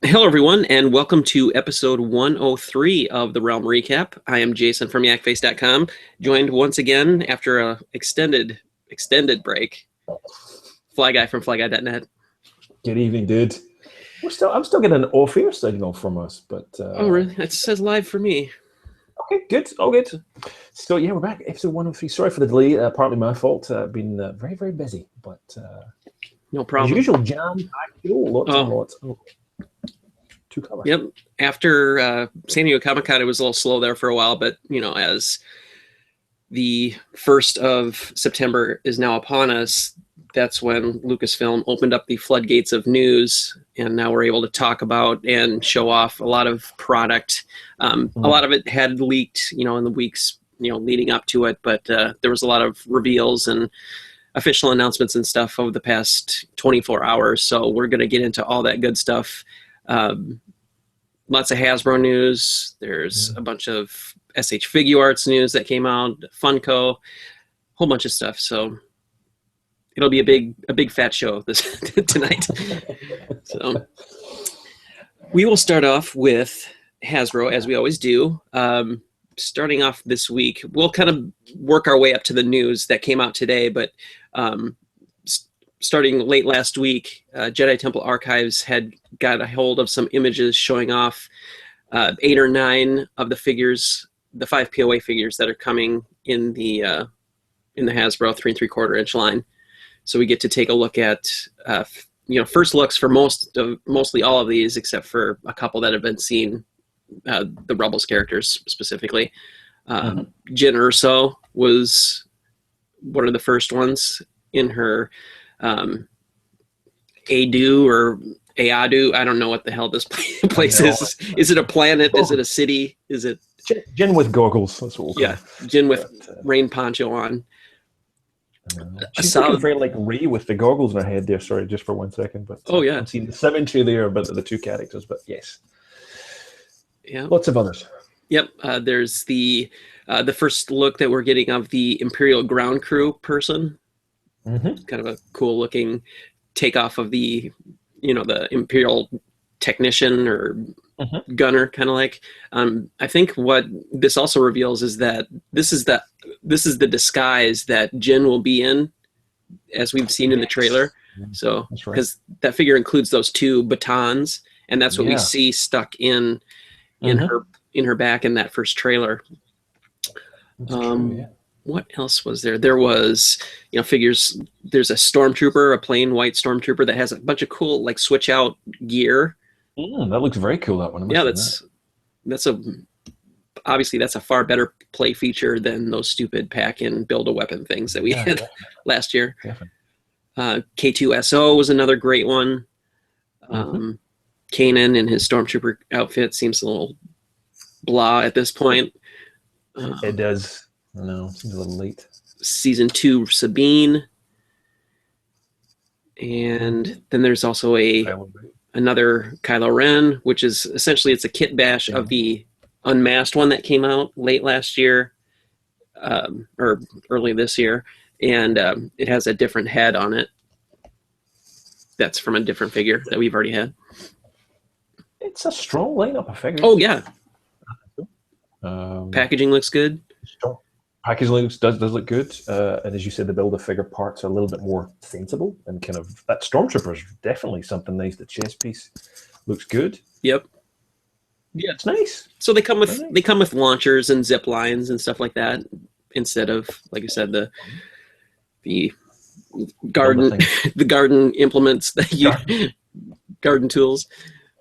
Hello, everyone, and welcome to episode 103 of the Realm Recap. I am Jason from Yakface.com, joined once again after a extended break, Flyguy from Flyguy.net. Good evening, dude. I'm still getting an off-air signal from us, but oh, really? It says live for me. Okay, good. All good. So yeah, we're back. Episode 103. Sorry for the delay. Partly my fault. Been very, very busy, but no problem. As usual, jam-packed show. Lots and lots to cover. Yep. After San Diego Comic-Con, it was a little slow there for a while, but as the 1st of September is now upon us, that's when Lucasfilm opened up the floodgates of news, and now we're able to talk about and show off a lot of product. A lot of it had leaked, in the weeks, leading up to it, but there was a lot of reveals and official announcements and stuff over the past 24 hours. So we're going to get into all that good stuff. Lots of Hasbro news. There's a bunch of S.H.Figuarts news that came out, Funko, whole bunch of stuff. So it'll be a big fat show this tonight. So we will start off with Hasbro, as we always do. Starting off this week, we'll kind of work our way up to the news that came out today, but starting late last week, Jedi Temple Archives had got a hold of some images showing off 8 or 9 of the figures, the 5 POA figures that are coming in the Hasbro 3 3/4 inch line. So we get to take a look at first looks for mostly all of these, except for a couple that have been seen, the Rebels characters specifically. Jyn Erso was one of the first ones in her Adu or Aadu. I don't know what the hell this place is. Is it a planet? Is it a city? Is it Jyn with goggles? That's what we'll Jyn with rain poncho on. She's looking very like Rey with the goggles in her head there. Sorry, just for 1 second. But I'm seeing the symmetry there about the two characters. But yes, lots of others. Yep. There's the first look that we're getting of the Imperial ground crew person. Kind of a cool looking takeoff of the the Imperial technician or gunner, kind of like. I think what this also reveals is that this is the disguise that Jyn will be in, as we've seen in the trailer. So because that figure includes those 2 batons, and that's what we see stuck in her back in that first trailer. What else was there? There was, figures. There's a stormtrooper, a plain white stormtrooper that has a bunch of cool, like, switch out gear. That looks very cool. That one. Obviously that's a far better play feature than those stupid pack and build a weapon things that we had last year. K2SO was another great one. Kanan in his stormtrooper outfit seems a little blah at this point. It does. No, it seems a little late. Season 2 Sabine. And then there's also another Kylo Ren, which is essentially it's a kit bash of the unmasked one that came out late last year, or early this year, and it has a different head on it. That's from a different figure that we've already had. It's a strong lineup of figures. Oh yeah. Packaging looks good. Packaging does look good, and as you said, the Build-A-Figure parts are a little bit more sensible, and kind of that Stormtrooper is definitely something nice. The chest piece looks good. Yep. Yeah, it's nice. So they come with launchers and zip lines and stuff like that, instead of, like I said, the garden implements that garden tools.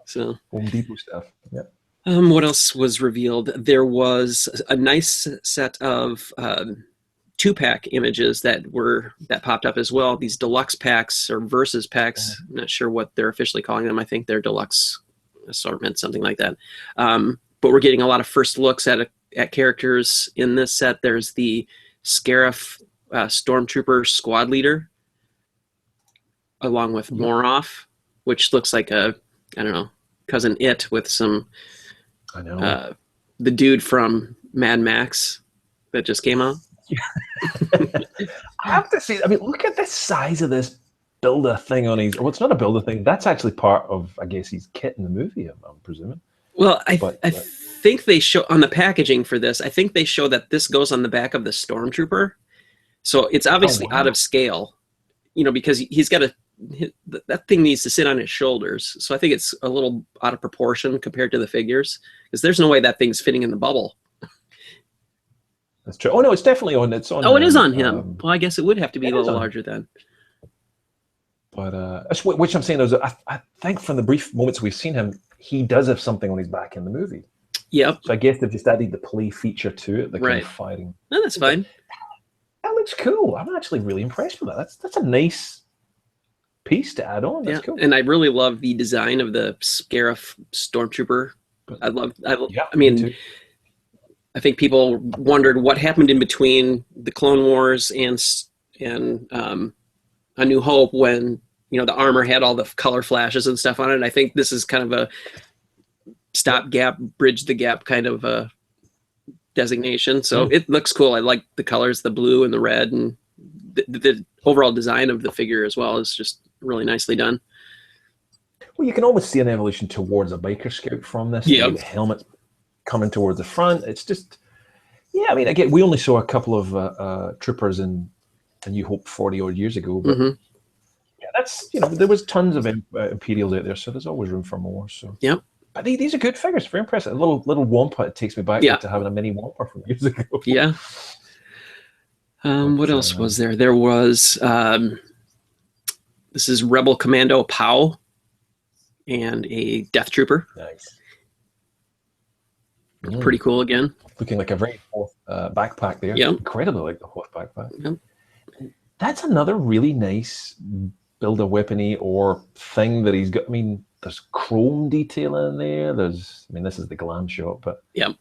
So Home Depot stuff. Yeah. What else was revealed? There was a nice set of 2-pack images that popped up as well. These deluxe packs or versus packs. I'm not sure what they're officially calling them. I think they're deluxe assortment, something like that. But we're getting a lot of first looks at characters in this set. There's the Scarif Stormtrooper squad leader, along with Moroff, which looks like cousin It with some. I know. The dude from Mad Max that just came out. I have to say, look at the size of this build a thing on his. Well, it's not a build a thing. That's actually part of, I guess, his kit in the movie. I'm presuming. Well, I think they show on the packaging for this. I think they show that this goes on the back of the Stormtrooper, so it's obviously out of scale. You know, because he's got that thing needs to sit on his shoulders. So I think it's a little out of proportion compared to the figures, because there's no way that thing's fitting in the bubble. That's true. Oh no, it's definitely on. It's on. Oh, it is on him. Well, I guess it would have to be a little larger then. But which I'm saying is, I think from the brief moments we've seen him, he does have something on his back in the movie. Yep. So I guess they've just added the play feature to it, the kind of fighting. No, that's fine. That looks cool. I'm actually really impressed with that. That's a nice piece to add on. That's cool. And I really love the design of the Scarif Stormtrooper. I mean, me too. I think people wondered what happened in between the Clone Wars and A New Hope when, you know, the armor had all the color flashes and stuff on it. I think this is kind of a stopgap, bridge the gap kind of a designation. So it looks cool. I like the colors, the blue and the red, and the overall design of the figure as well is just really nicely done. Well, you can almost see an evolution towards a biker scout from this. Yeah. The helmet coming towards the front. It's just, yeah, I mean, again, we only saw a couple of troopers in A New Hope 40 odd years ago, but yeah, that's, you know, there was tons of Imperials out there, so there's always room for more. So but these are good figures, very impressive. A little Wampa, it takes me back to having a mini Wampa from years ago. Yeah. What else was there? There was this is Rebel Commando Pow and a Death Trooper. Nice. Pretty cool again. Looking like a very Hoth backpack there. Yep. Incredibly like the Hoth backpack. Yep. That's another really nice build a weapony or thing that he's got. I mean, there's chrome detail in there. There's, I mean, this is the glam shot, but I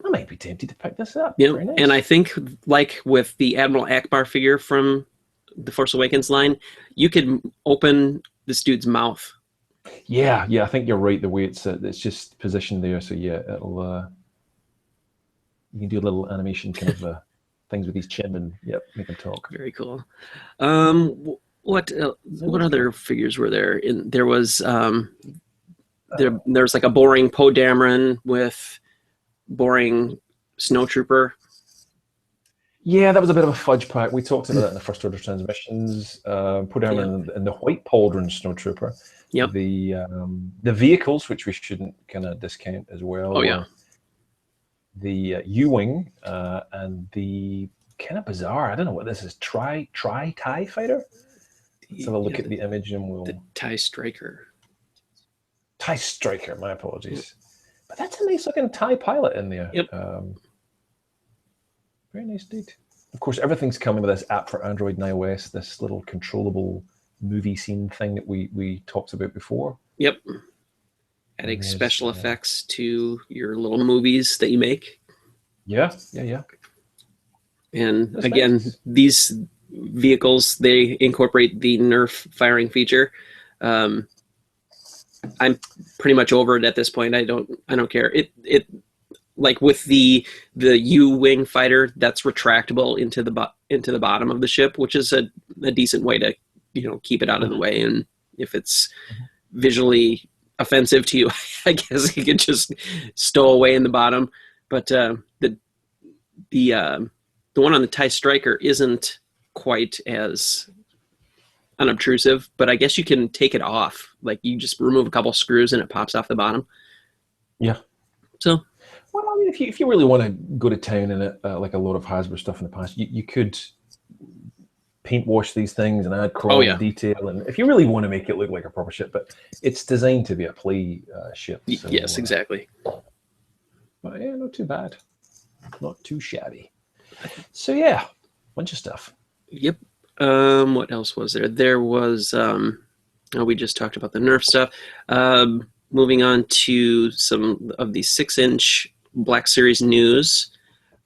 might be tempted to pick this up. Yeah, nice. And I think like with the Admiral Akbar figure from the Force Awakens line, you could open this dude's mouth. Yeah, I think you're right. The way it's just positioned there, so yeah, it'll you can do a little animation kind of things with his chin and make him talk. Very cool. What other figures were there? There was there's like a boring Poe Dameron with boring Snowtrooper. Yeah, that was a bit of a fudge pack. We talked about that in the First Order transmissions. Poe Dameron and the White Pauldron Snowtrooper. Yep. The vehicles, which we shouldn't kind of discount as well. Oh yeah. The U-wing and the kind of bizarre, I don't know what this is, TIE fighter. Let's have a look at the image and we'll. The TIE Striker. TIE Striker, my apologies. But that's a nice looking TIE pilot in there. Yep. Very nice dude. Of course, everything's coming with this app for Android and iOS, this little controllable movie scene thing that we talked about before. Yep. Adding special effects to your little movies that you make. Yeah. And that's again, nice. These vehicles, they incorporate the NERF firing feature. I'm pretty much over it at this point. I don't care. It like with the U-wing fighter, that's retractable into the bottom of the ship, which is a decent way to, you know, keep it out of the way. And if it's visually offensive to you, I guess you could just stow away in the bottom. But the one on the TIE Striker isn't quite as unobtrusive, but I guess you can take it off. Like you just remove a couple screws and it pops off the bottom. Yeah. So. Well, I mean, if you really want to go to town in it, like a lot of Hasbro stuff in the past, you could paint wash these things and add chrome detail, and if you really want to make it look like a proper ship, but it's designed to be a play ship. So, yes, exactly. But yeah, not too bad, not too shabby. So yeah, bunch of stuff. Yep. What else was there? There was we just talked about the NERF stuff. Moving on to some of the 6-inch Black Series news.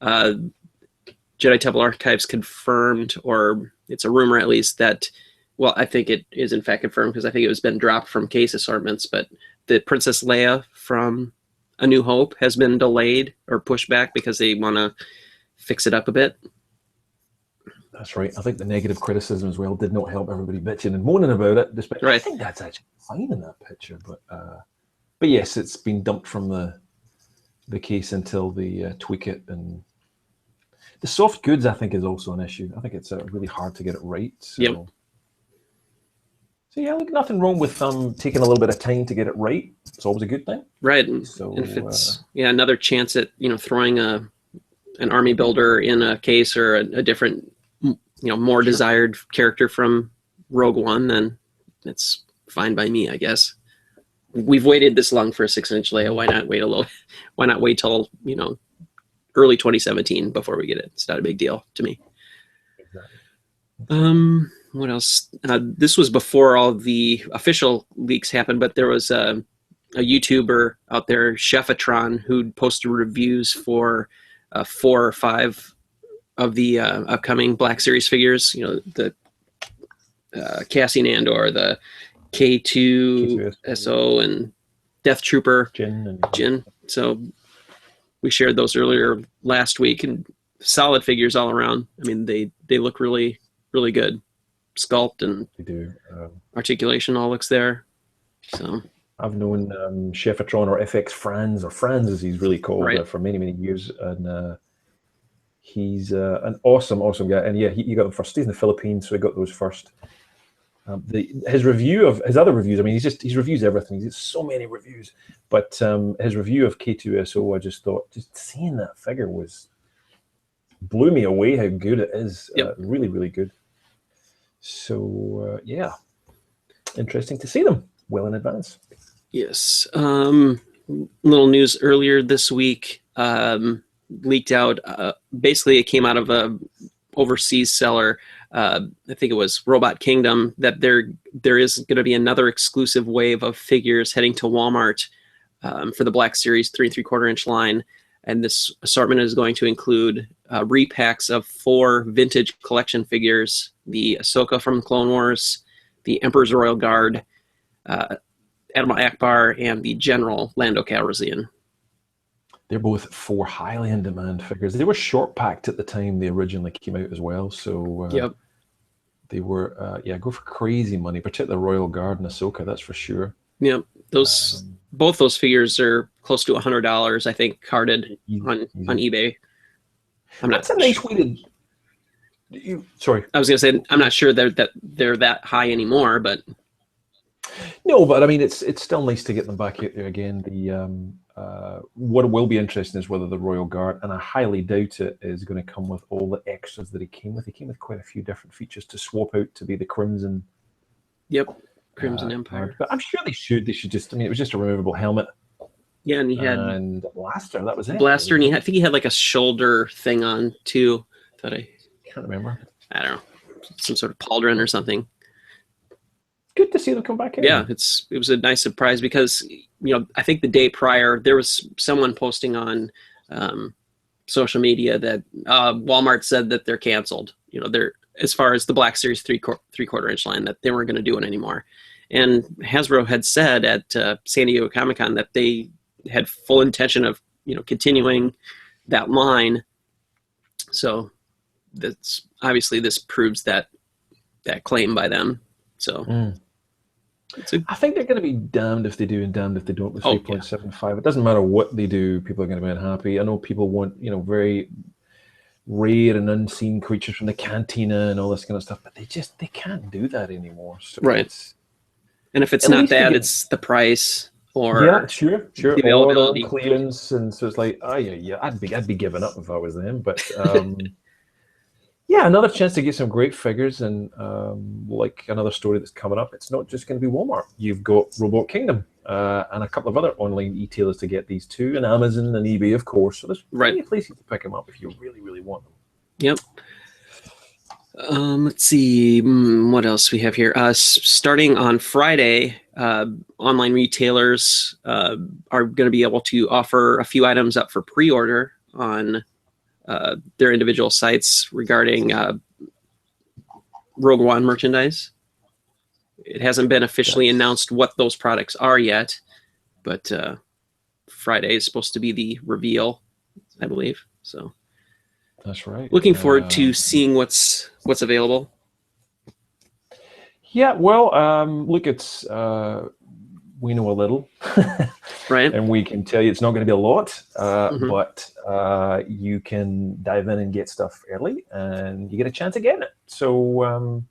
Jedi Temple Archives confirmed, or it's a rumor at least, that, well, I think it is in fact confirmed because I think it was been dropped from case assortments, but the Princess Leia from A New Hope has been delayed or pushed back because they want to fix it up a bit. That's right. I think the negative criticism as well did not help everybody bitching and moaning about it. Despite, I think that's actually fine in that picture, but yes, it's been dumped from the case until they tweak it. And the soft goods, I think, is also an issue. I think it's really hard to get it right. So, so yeah, look, nothing wrong with taking a little bit of time to get it right. It's always a good thing. Right. So, and if it's another chance at throwing an army builder in a case or a different, more desired character from Rogue One, then it's fine by me, I guess. We've waited this long for a 6-inch Leia. Why not wait a little? Why not wait till early 2017 before we get it? It's not a big deal to me. Exactly. What else? This was before all the official leaks happened, but there was a YouTuber out there, CHEFATRON, who posted reviews for 4 or 5 of the upcoming Black Series figures. The Cassian Andor, the K2SO, and Deathtrooper Jyn. So we shared those earlier last week, and solid figures all around. I mean, they look really, really good. Sculpt and they do. Articulation all looks there. So I've known CHEFATRON, or FX Franz, or Franz as he's really called, for many, many years, and he's an awesome guy. And yeah, he got them first. He's in the Philippines, so he got those first. His other reviews, I mean, he reviews everything. He's got so many reviews, but his review of K2SO, I just thought, just seeing that figure blew me away how good it is. Really, really good. So yeah, interesting to see them well in advance. Yes. Little news earlier this week, leaked out. Basically, it came out of a overseas seller. I think it was Robot Kingdom, that there is going to be another exclusive wave of figures heading to Walmart for the Black Series 3 3/4-inch line, and this assortment is going to include repacks of 4 vintage collection figures: the Ahsoka from Clone Wars, the Emperor's Royal Guard, Admiral Akbar, and the General Lando Calrissian. They're both 4 highly in-demand figures. They were short-packed at the time they originally came out as well, so they were, go for crazy money, particularly the Royal Guard and Ahsoka, that's for sure. Yep, both those figures are close to $100, I think, carded on eBay. That's a nice way to... Sorry. I was going to say, I'm not sure they're that high anymore, but... No, but I mean, it's still nice to get them back out there again. What will be interesting is whether the Royal Guard, and I highly doubt it, is going to come with all the extras that he came with. He came with quite a few different features to swap out to be the Crimson. Yep, Crimson Empire. But I'm sure they should just, I mean, it was just a removable helmet. Yeah, and he had... And a blaster, that was it. Blaster, and I think he had like a shoulder thing on, too. I can't remember. I don't know. Some sort of pauldron or something. Good to see them come back in. Yeah, it was a nice surprise because, I think the day prior, there was someone posting on social media that Walmart said that they're canceled. They're, as far as the Black Series 3 3/4-inch line, that they weren't going to do it anymore. And Hasbro had said at San Diego Comic-Con that they had full intention of, continuing that line. So that's obviously, this proves that claim by them. So I think they're going to be damned if they do and damned if they don't with 3.75. It doesn't matter what they do, people are going to be unhappy. I know people want, very rare and unseen creatures from the cantina and all this kind of stuff, but they can't do that anymore. So and if it's not that, it's the price or sure, the availability, clearance, and so it's like, I'd be giving up if I was them, but. Yeah, another chance to get some great figures, and like another story that's coming up, it's not just going to be Walmart. You've got Robot Kingdom and a couple of other online e-tailers to get these too, and Amazon and eBay, of course. So there's plenty of places to pick them up if you really, really want them. Yep. Let's see what else we have here. Starting on Friday, online retailers are going to be able to offer a few items up for pre-order on their individual sites regarding Rogue One merchandise. It hasn't been officially announced what those products are yet, but Friday is supposed to be the reveal, I believe. So That's right. Looking forward to seeing what's available. Yeah, well, look, it's we know a little, right? And we can tell you it's not going to be a lot, Mm-hmm. but you can dive in and get stuff early, and you get a chance of getting it. So,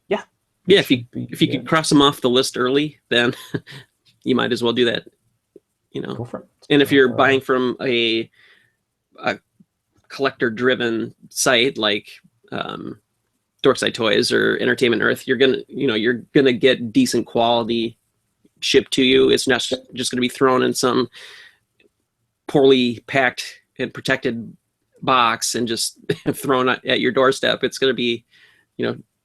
yeah, if you could cross them off the list early, then you might as well do that. Go for it. And if you're buying from a collector-driven site like Dorkside Toys or Entertainment Earth, you're gonna get decent quality shipped to you. It's not just gonna be thrown in some poorly packed and protected box and just thrown at your doorstep. It's gonna be,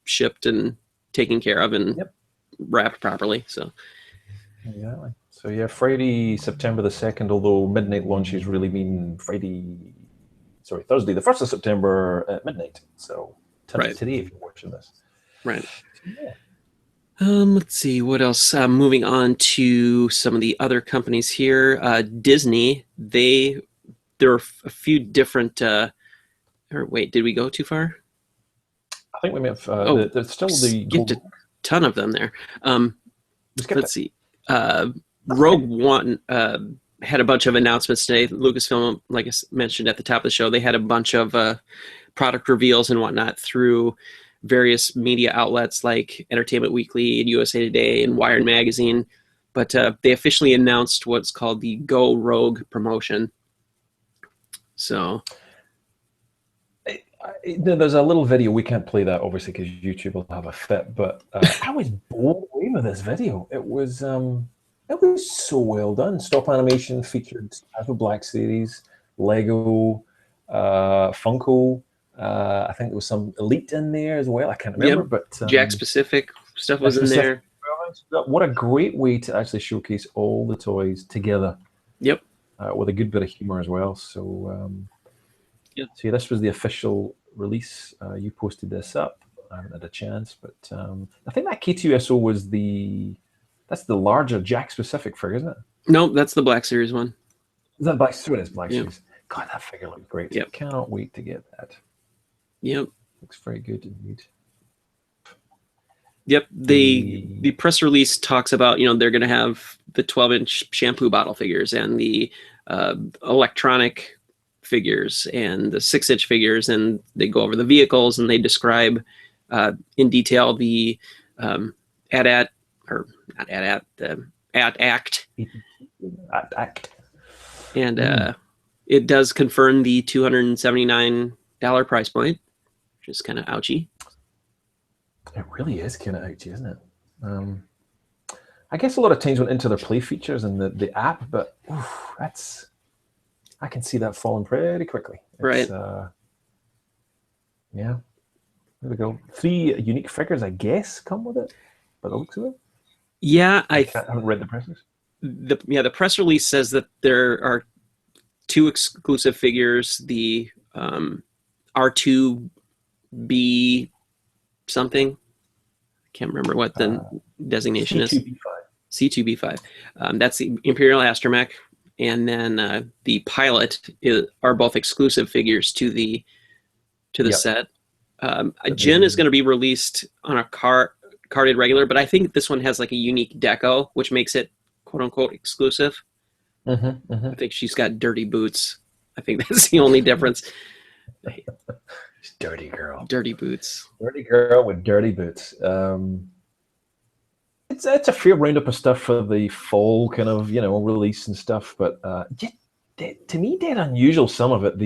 shipped and taken care of and wrapped properly. So exactly. So yeah, Friday, September the 2nd, although midnight launches really mean Thursday, the 1st of September at midnight. So today, if you're watching this. Right. Yeah. Let's see what else. Moving on to some of the other companies here. Disney, there are a few different. Wait, did we go too far? I think we may have. There's still skipped a ton of them there. Let's see. Rogue One had a bunch of announcements today. Lucasfilm, like I mentioned at the top of the show, they had a bunch of product reveals and whatnot through various media outlets like Entertainment Weekly and USA Today and Wired Magazine. But they officially announced what's called the Go Rogue promotion. So there's a little video. We can't play that, obviously, because YouTube will have a fit. But I was blown away with this video. It was so well done. Stop animation, featured Hasbro Black Series, Lego, Funko. I think there was some Elite in there as well. I can't remember, but Jack specific stuff was in there. What a great way to actually showcase all the toys together. Yep. With a good bit of humor as well. So, so this was the official release. You posted this up. I haven't had a chance, but I think that K2SO was that's the larger Jack specific figure, isn't it? No, that's the Black Series one. Is that Black Series? Black Series. God, that figure looks great. Yep. Cannot wait to get that. Yep. Looks very good indeed. Yep. The press release talks about, they're going to have the 12-inch shampoo bottle figures and the electronic figures and the 6-inch figures, and they go over the vehicles and they describe in detail the AT-AT, or not AT-AT, the AT-ACT. AT-ACT. And it does confirm the $279 price point, which is kind of ouchy. It really is kind of ouchy, isn't it? I guess a lot of times went into their play features and the app, but I can see that falling pretty quickly. Right. Yeah. There we go. 3 unique figures, I guess, come with it, by the looks of it. Yeah, I haven't read the presses. The press release says that there are 2 exclusive figures, the R2-B something. I can't remember what the designation is. C2B5. That's the Imperial Astromech, and then the Pilot are both exclusive figures to the set. Jyn is going to be released on a carded regular, but I think this one has like a unique deco, which makes it quote unquote exclusive. I think she's got dirty boots. I think that's the only difference. Dirty girl. Dirty boots. Dirty girl with dirty boots. It's a fair roundup of stuff for the fall kind of release and stuff, but to me, dead unusual. Some of it.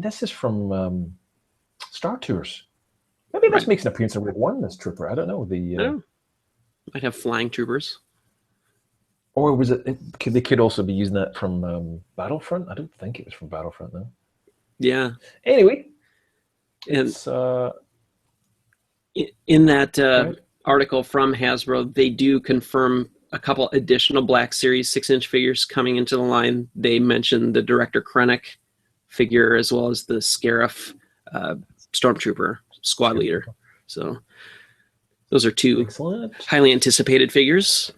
This is from Star Tours. Maybe this makes an appearance in Rogue One. This trooper, I don't know. Might have flying troopers. Or was it? They could also be using that from Battlefront. I don't think it was from Battlefront though. Yeah. Anyway, and in that article from Hasbro, they do confirm a couple additional Black Series 6-inch figures coming into the line. They mentioned the Director Krennic figure as well as the Scarif Stormtrooper squad leader. So those are 2 highly anticipated figures.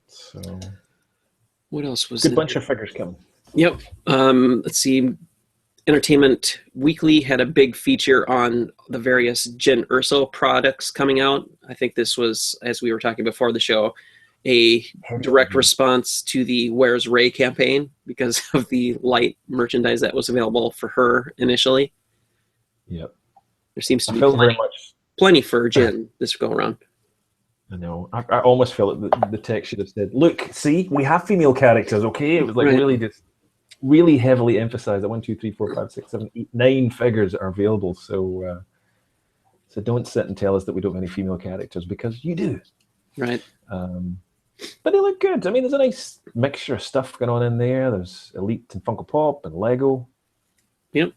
So what else was good bunch of figures coming. Yep. Let's see. Entertainment Weekly had a big feature on the various Jyn Erso products coming out. I think this was, as we were talking before the show, a direct response to the Where's Rey campaign because of the light merchandise that was available for her initially. Yep. There seems to be plenty for Jyn this go around. I know. I almost felt that the text should have said, "Look, see, we have female characters." Okay, it was like really heavily emphasized that 1, 2, 3, 4, 5, 6, 7, 8, 9 figures are available. So, so don't sit and tell us that we don't have any female characters because you do. Right. But they look good. I mean, there's a nice mixture of stuff going on in there. There's Elite and Funko Pop and Lego. Yep.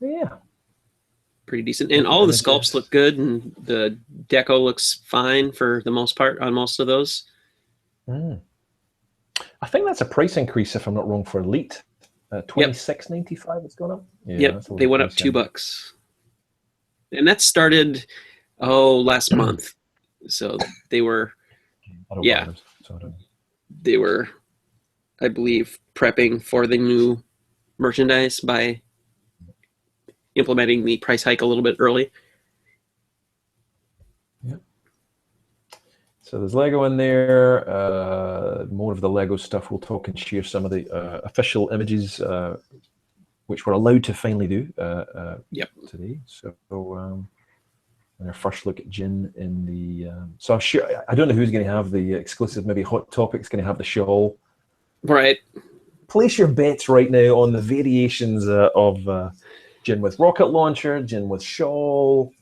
Yeah. Pretty decent. And all of the sculpts look good, and the deco looks fine for the most part on most of those. I think that's a price increase, if I'm not wrong, for Elite. $26.95 it's gone up. Yeah, yep, they went up $2. And that started, last month. So they were, they were, I believe, prepping for the new merchandise by implementing the price hike a little bit early. Yep. So there's Lego in there. More of the Lego stuff. We'll talk and share some of the official images, which we're allowed to finally do today. So our first look at Jyn in the. So I'm sure I don't know who's going to have the exclusive. Maybe Hot Topic's going to have the shawl. Right. Place your bets right now on the variations of Jyn with rocket launcher, Jyn with shawl.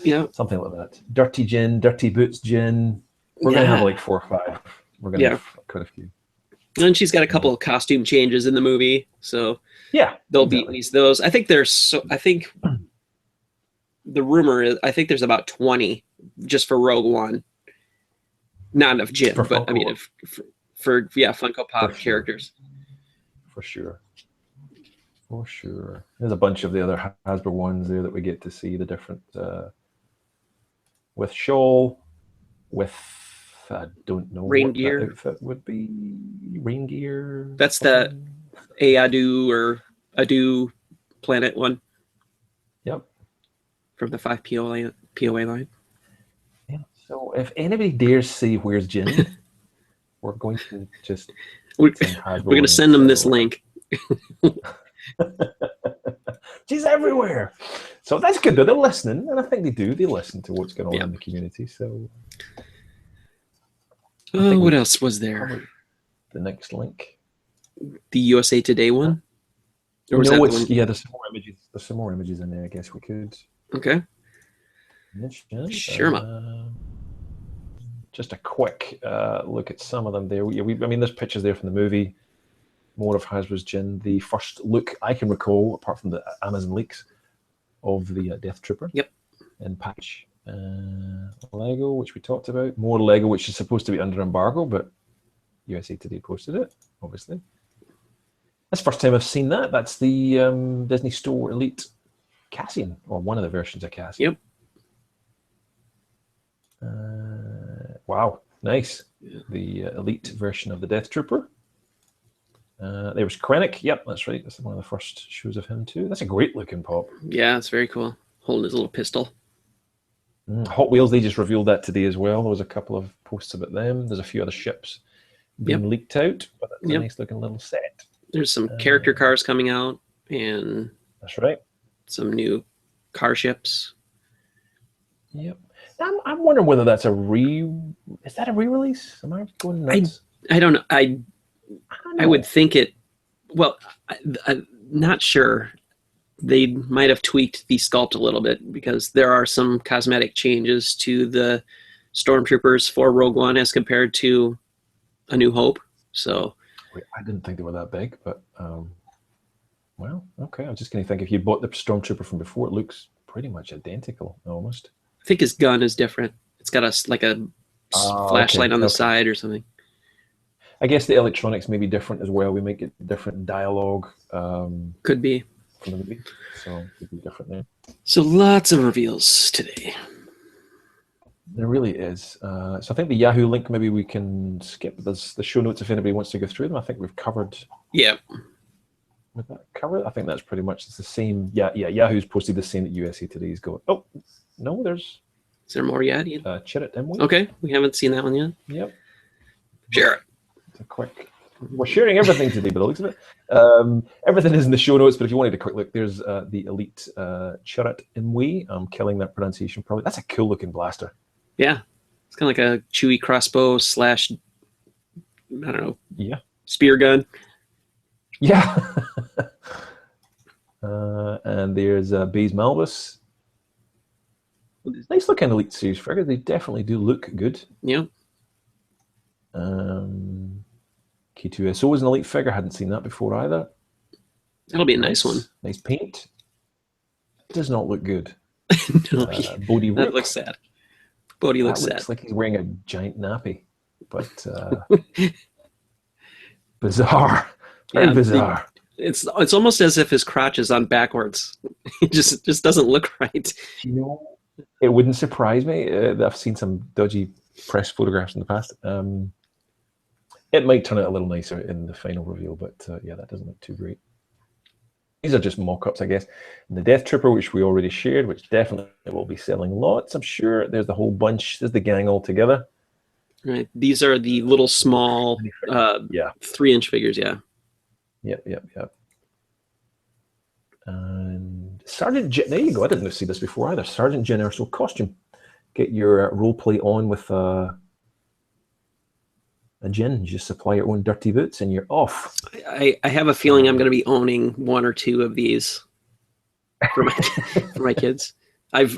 Yeah, something like that. Dirty Jyn, Dirty Boots Jyn. We're going to have like 4 or 5. We're going to have quite a few. And she's got a couple of costume changes in the movie, so there'll be at least those. I think the rumor is there's about 20 just for Rogue One. Not of Jyn, but I mean for Funko Pop characters. For sure. For sure. There's a bunch of the other Hasbro ones there that we get to see the different with shawl, with I don't know rain what gear. That outfit would be. Rain gear. That's the Adu or Adu planet one. Yep. From the 5 POA line. Yeah. So if anybody dares say where's Jyn, we're going to just we're going to send them this link. She's everywhere. So that's good though. They're listening, and I think they do. They listen to what's going on in the community. So what else was there? The next link. The USA Today one? Or was there's some more images. There's some more images in there. I guess we could. Okay. Sure. Just a quick look at some of them there. I mean, there's pictures there from the movie. More of Hasbro's Jyn. The first look I can recall, apart from the Amazon leaks, of the Deathtrooper. Yep. In patch. Lego, which we talked about. More Lego, which is supposed to be under embargo, but USA Today posted it, obviously. That's the first time I've seen that. That's the Disney Store Elite Cassian, or one of the versions of Cassian. Yep. Wow, nice. Yeah. The Elite version of the Deathtrooper. There was Krennic. Yep, that's right. That's one of the first shows of him too. That's a great looking pop. Yeah, it's very cool. Holding his little pistol. Hot Wheels, they just revealed that today as well. There was a couple of posts about them. There's a few other ships being leaked out, but that's a nice looking little set. There's some character cars coming out, and that's right. Some new car ships. Yep. I'm wondering whether that's is that a re-release? Am I going nuts? I don't know. I would think it. Well, I'm not sure. They might have tweaked the sculpt a little bit because there are some cosmetic changes to the Stormtroopers for Rogue One as compared to A New Hope. So I didn't think they were that big, but well, okay. I was just going to think if you bought the Stormtrooper from before, it looks pretty much identical, almost. I think his gun is different. It's got a flashlight on the side or something. I guess the electronics may be different as well. We might get different dialogue. Could be. From the movie, so it could be different there. So lots of reveals today. There really is. So I think the Yahoo link, maybe we can skip. There's the show notes if anybody wants to go through them. I think we've covered with that cover. I think that's pretty much the same. Yeah, Yahoo's posted the same that USA Today's got. Oh, no, there's... Is there more yet? Chirrut Imwe. Okay, we haven't seen that one yet. Yep. Share it. It's a quick... We're sharing everything today, by the looks of it. Everything is in the show notes, but if you wanted a quick look, there's the Elite Chirrut Imwe. I'm killing that pronunciation probably. That's a cool looking blaster. Yeah. It's kind of like a Chewie crossbow / I don't know. Yeah. Spear gun. Yeah. And there's Baze Malbus. Nice looking Elite Series figure. They definitely do look good. Yeah. K2SO is an Elite figure. Hadn't seen that before either. That'll be a nice one. Nice paint. It does not look good. No, Bodhi that Rook. looks sad. Bodhi looks sad. Looks like he's wearing a giant nappy, but bizarre. Very bizarre. It's almost as if his crotch is on backwards. It just doesn't look right. You know, it wouldn't surprise me. I've seen some dodgy press photographs in the past. It might turn out a little nicer in the final reveal, but yeah, that doesn't look too great. These are just mock-ups, I guess. And the Deathtrooper, which we already shared, which definitely will be selling lots, I'm sure. There's the whole bunch. There's the gang all together. Right. These are the little small 3-inch figures, yeah. Yep. And Sergeant Jyn, there you go. I didn't see this before either. Sergeant Jyn Erso costume. Get your role play on with a Jyn. You just supply your own dirty boots and you're off. I have a feeling I'm going to be owning 1 or 2 of these for my kids.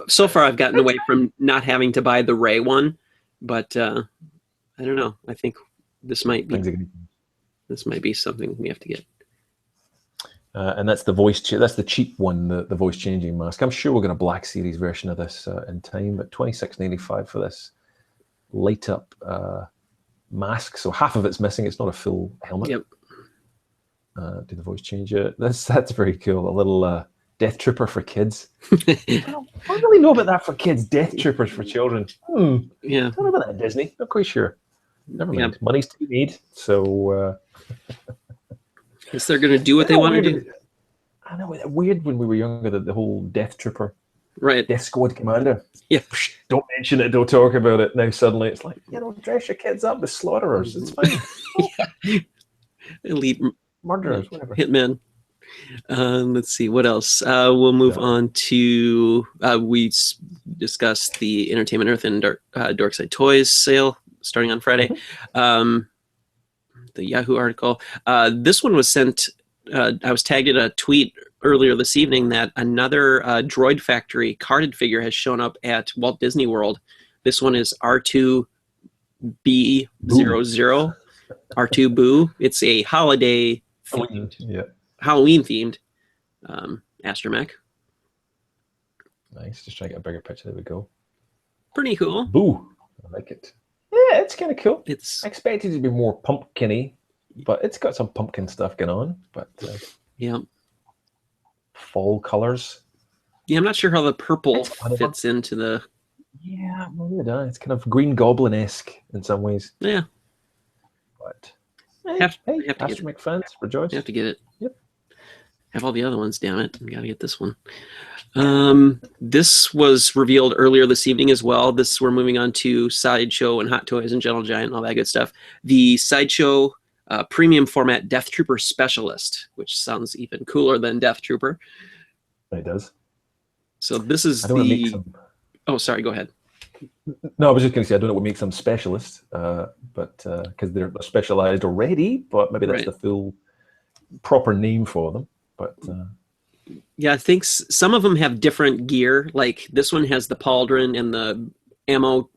So far I've gotten away from not having to buy the Rey one, but I don't know. I think this might be something we have to get. And that's the that's the cheap one, the voice changing mask. I'm sure we're going to Black Series version of this in time, but $26.95 for this light up mask. So half of it's missing. It's not a full helmet. Yep. Do the voice change it? That's very cool. A little Death Trooper for kids. I don't really know about that for kids. Death Troopers for children. Yeah. I don't know about that, Disney. Not quite sure. Never mind. Yep. Money's to be made. So guess they're going to do what they want to do. I know. Weird when we were younger that the whole Death Trooper, right? Death Squad Commander. Yeah. Don't mention it. Don't talk about it. Now suddenly it's like, dress your kids up as slaughterers. It's fine. Yeah. Elite murderers, whatever. Hitmen. Let's see what else. We'll move on to we discussed the Entertainment Earth and Dorkside Toys sale starting on Friday. The Yahoo article. This one was sent. I was tagged in a tweet earlier this evening that another Droidfactory carded figure has shown up at Walt Disney World. This one is R2-B00. R2 Boo. It's a holiday themed, Halloween themed astromech. Nice. Just try to get a bigger picture. There we go. Pretty cool. Boo. I like it. Yeah, it's kind of cool. It's I expected it to be more pumpkin-y, but it's got some pumpkin stuff going on. But yeah, fall colors. Yeah, I'm not sure how the purple fits into the. Yeah, well, it's kind of Green Goblin-esque in some ways. Yeah, but have to astromech fans, rejoice. You have to get it. Yep. Have all the other ones, damn it. Got to get this one. This was revealed earlier this evening as well. We're moving on to Sideshow and Hot Toys and Gentle Giant and all that good stuff. The Sideshow premium format Deathtrooper Specialist, which sounds even cooler than Deathtrooper. It does. So this is Oh, sorry. Go ahead. No, I was just going to say I don't know what makes them specialists, but because they're specialized already, but maybe that's the full proper name for them. But yeah, I think some of them have different gear. Like this one has the pauldron and the ammo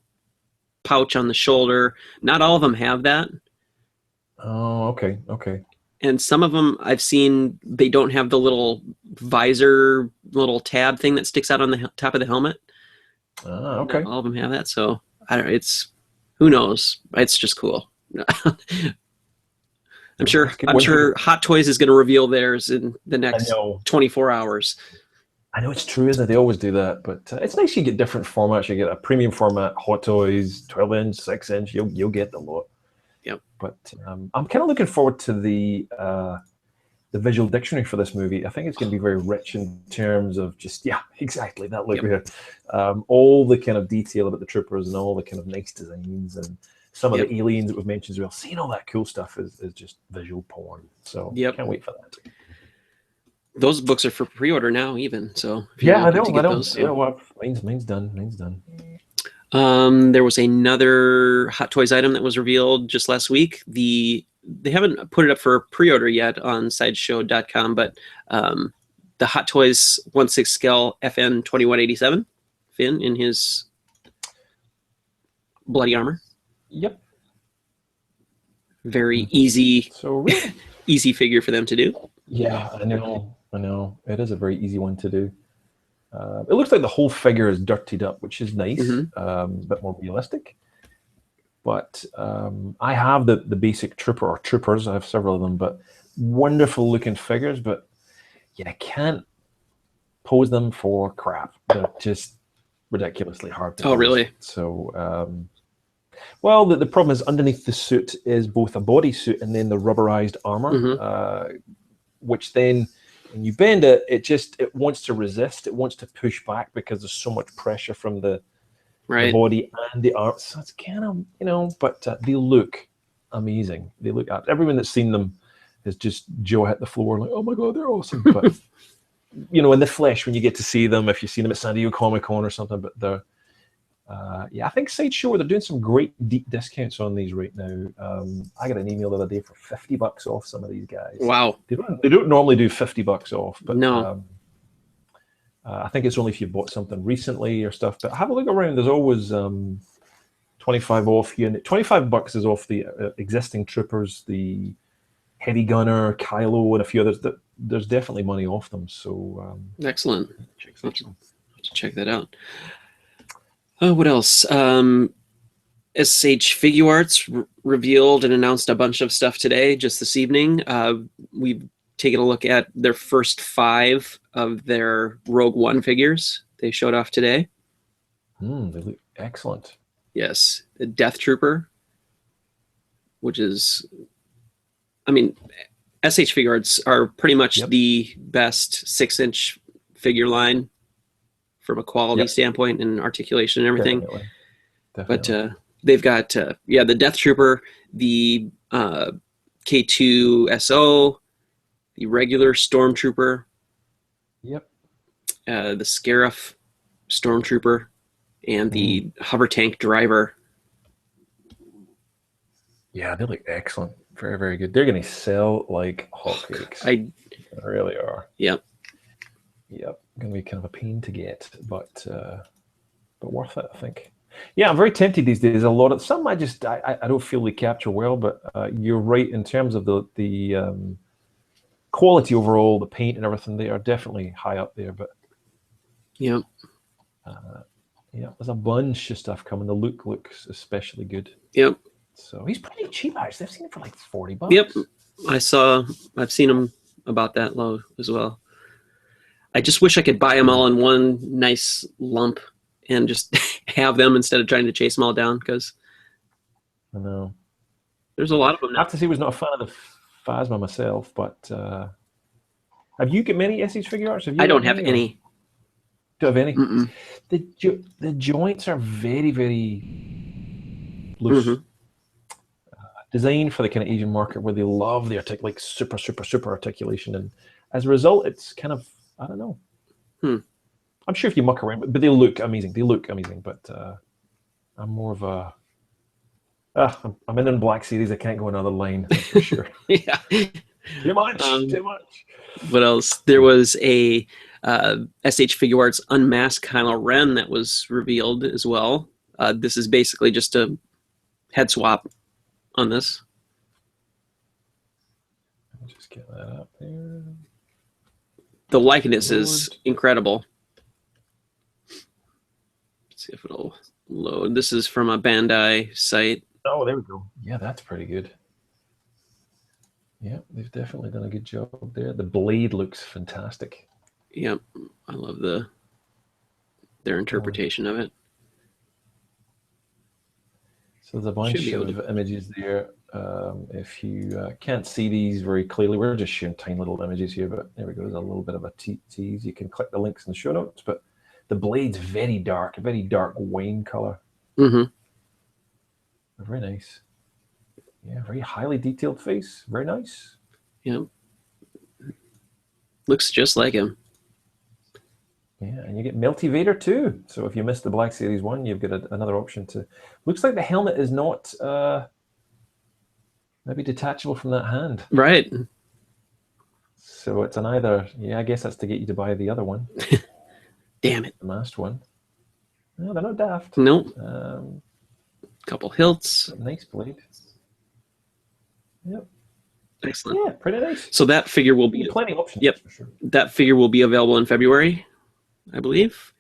pouch on the shoulder. Not all of them have that. Oh, okay. And some of them I've seen, they don't have the little visor, little tab thing that sticks out on the top of the helmet. Okay. Not all of them have that. So I don't know. Who knows? It's just cool. I'm sure Hot Toys is going to reveal theirs in the next 24 hours. I know it's true, isn't it? They always do that, but it's nice you get different formats. You get a premium format, Hot Toys, 12-inch, 6-inch. You'll get the lot. Yep. But I'm kind of looking forward to the the visual dictionary for this movie. I think it's going to be very rich in terms of just, yeah, exactly that look here. All the kind of detail about the troopers and all the kind of nice designs and some of the aliens that we've mentioned as well. Seeing all that cool stuff is just visual porn. So can't wait for that. Those books are for pre-order now, even. So if yeah, I know. those, so. Yeah, well, mine's done. Mine's done. There was another Hot Toys item that was revealed just last week. They haven't put it up for pre-order yet on SIDESHOW.com, but the Hot Toys 1/6 scale FN 2187 Finn in his bloody armor. Yep. Very easy, so easy figure for them to do. Yeah, I know. It is a very easy one to do. It looks like the whole figure is dirtied up, which is nice, a bit more realistic. But I have the basic trooper or troopers. I have several of them, but wonderful looking figures. But yeah, I can't pose them for crap. They're just ridiculously hard to pose. Really? So, well, the problem is underneath the suit is both a bodysuit and then the rubberized armor, which then when you bend it, it wants to resist. It wants to push back because there's so much pressure from the body and the arm. So it's kind of, but they look amazing. They look, everyone that's seen them has just jaw hit the floor like, oh my God, they're awesome. But, in the flesh, when you get to see them, if you've seen them at San Diego Comic-Con or something, but they're, I think Sideshow, they're doing some great deep discounts on these right now. I got an email the other day for $50 off some of these guys. Wow. They don't normally do $50 off, but no. I think it's only if you bought something recently or stuff. But have a look around. There's always 25 off here. And $25 is off the existing troopers, the heavy gunner, Kylo, and a few others. There's definitely money off them. So excellent. Check that out. What else? S.H.Figuarts revealed and announced a bunch of stuff today, just this evening. We've taken a look at their first 5 of their Rogue One figures they showed off today. They look excellent. Yes. The Deathtrooper, which is, S.H.Figuarts are pretty much the best 6-inch figure line from a quality standpoint and articulation and everything. Definitely. But they've got, the Deathtrooper, the K2SO, the regular Stormtrooper, the Scarif Stormtrooper, and the hover tank driver. Yeah, they look excellent. Very, very good. They're going to sell like hotcakes. They really are. Yep. Going to be kind of a pain to get, but worth it, I think. Yeah, I'm very tempted these days. A lot of some I don't feel they capture well, but you're right in terms of the quality overall, the paint and everything. They are definitely high up there. But there's a bunch of stuff coming. The look looks especially good. Yep. So he's pretty cheap, actually. I've seen him for like $40. Yep, I've seen him about that low as well. I just wish I could buy them all in one nice lump and just have them instead of trying to chase them all down, because I know there's a lot of them now. I have to say I was not a fan of the Phasma myself, but have you got many S.H.Figuarts? I don't have any. Don't have any? The joints are very, very loose. Designed for the kind of Asian market where they love the super, super, super articulation. And as a result, it's kind of, I don't know. I'm sure if you muck around, but they look amazing. But I'm more of a, I'm in Black Series. I can't go another line, that's for sure. Yeah. Too much. What else? There was a S.H.Figuarts unmasked Kylo Ren that was revealed as well. This is basically just a head swap on this. Let me just get that up there. The likeness is incredible. Let's see if it'll load. This is from a Bandai site. Oh, there we go. Yeah, that's pretty good. Yeah, they've definitely done a good job there. The blade looks fantastic. Yep, I love their interpretation of it. So there's a bunch of images there. If you can't see these very clearly, we're just showing tiny little images here, but there we go. There's a little bit of a tease. You can click the links in the show notes, but the blade's very dark, a very dark wine color. Mm-hmm. Very nice. Yeah, very highly detailed face. Very nice. Yeah. Looks just like him. Yeah, and you get Melty Vader too. So if you missed the Black Series 1, you've got another option to... Looks like the helmet is not maybe detachable from that hand. Right. So it's an either... Yeah, I guess that's to get you to buy the other one. Damn it. The masked one. No, they're not daft. Nope. Couple hilts. Nice blade. Yep. Excellent. Yeah, pretty nice. So that figure will be... Plenty of options. Yep. For sure. That figure will be available in February, I believe.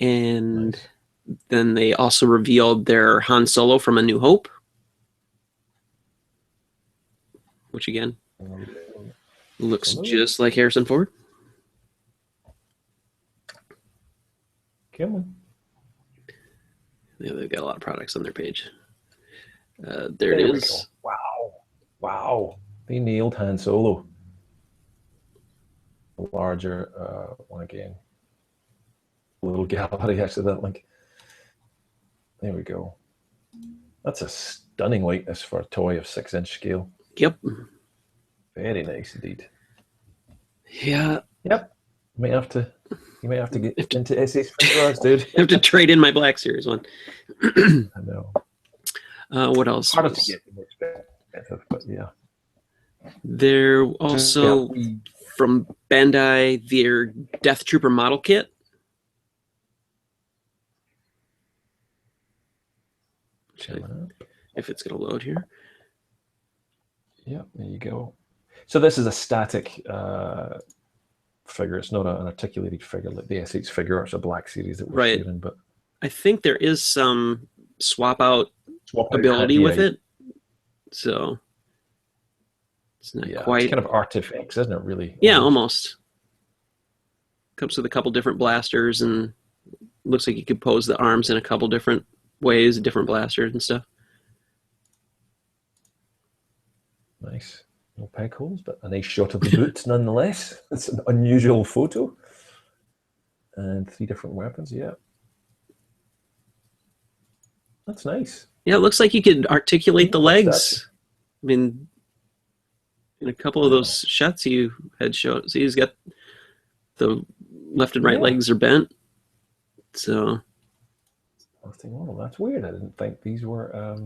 And nice. Then they also revealed their Han Solo from A New Hope. Which, again, looks just like Harrison Ford. Come on. Yeah, they've got a lot of products on their page. There it is. Wow. Wow. They nailed Han Solo. A larger one again. A little gallery, actually, that link. There we go. That's a stunning likeness for a toy of 6-inch scale. Yep. Very nice indeed. Yeah. Yep. You might have to get into S.H.Figuarts, dude. I have to trade in my Black Series one. I know. What else? Harder to get, more expensive, but yeah. They're also from Bandai, their Deathtrooper model kit. If it's going to load here. Yeah, there you go. So this is a static figure. It's not an articulated figure like the S.H.Figuarts or Black Series that we're shooting, but I think there is some swap out ability with it. So it's not quite. It's kind of artifacts, isn't it, really? Yeah, almost. Comes with a couple different blasters, and looks like you could pose the arms in a couple different ways, different blasters and stuff. Nice. No peg holes, but a nice shot of the boots nonetheless. It's an unusual photo. And 3 different weapons, yeah. That's nice. Yeah, it looks like you could articulate the legs. I mean, in a couple of those shots you had shown, see, he's got the left and right legs are bent. So. Oh, that's weird. I didn't think these were